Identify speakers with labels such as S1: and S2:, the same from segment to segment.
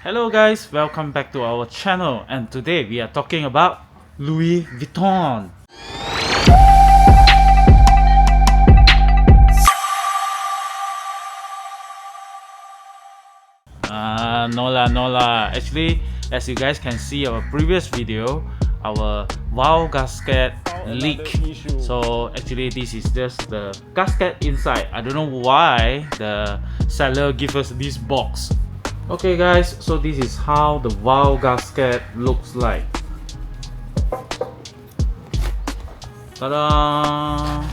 S1: Hello guys, welcome back to our channel, and today we are talking about Louis Vuitton. No la. Actually, as you guys can see our previous video, our Vios gasket leak. So actually this is just the gasket inside. I don't know why the seller give us this box. Okay guys, so this is how the Vios gasket looks like. Ta-da!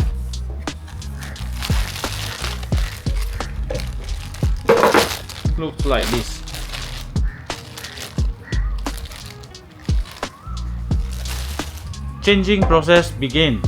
S1: Looks like this. Changing process begin.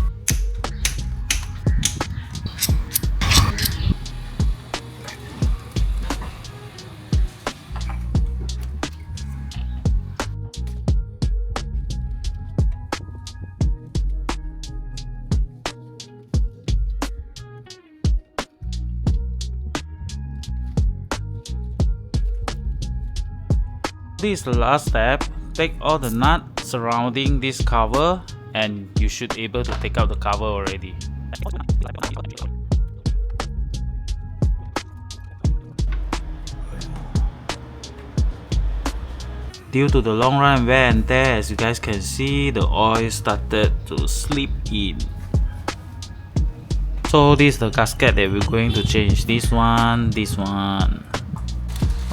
S1: This is the last step. Take all the nuts surrounding this cover and you should able to take out the cover already. Due to the long run wear and tear, as you guys can see, the oil started to slip in. So this is the gasket that we're going to change. This one.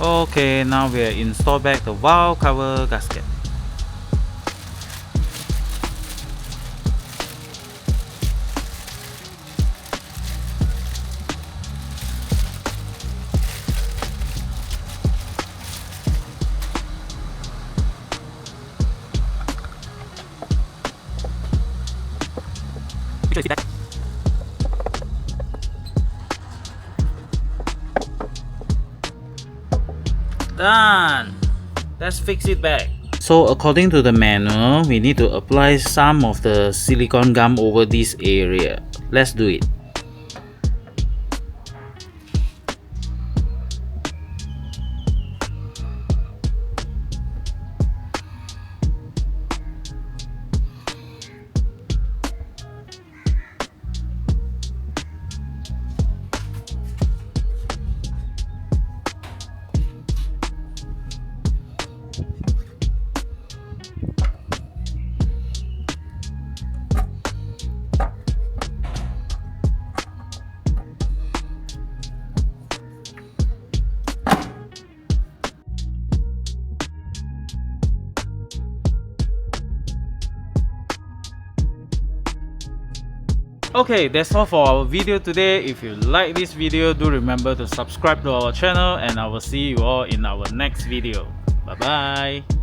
S1: Okay, now we are install back the valve cover gasket. Done! Let's fix it back. So according to the manual, we need to apply some of the silicone gum over this area. Let's do it. Okay, that's all for our video today. If you like this video, do remember to subscribe to our channel, and I will see you all in our next video. Bye bye.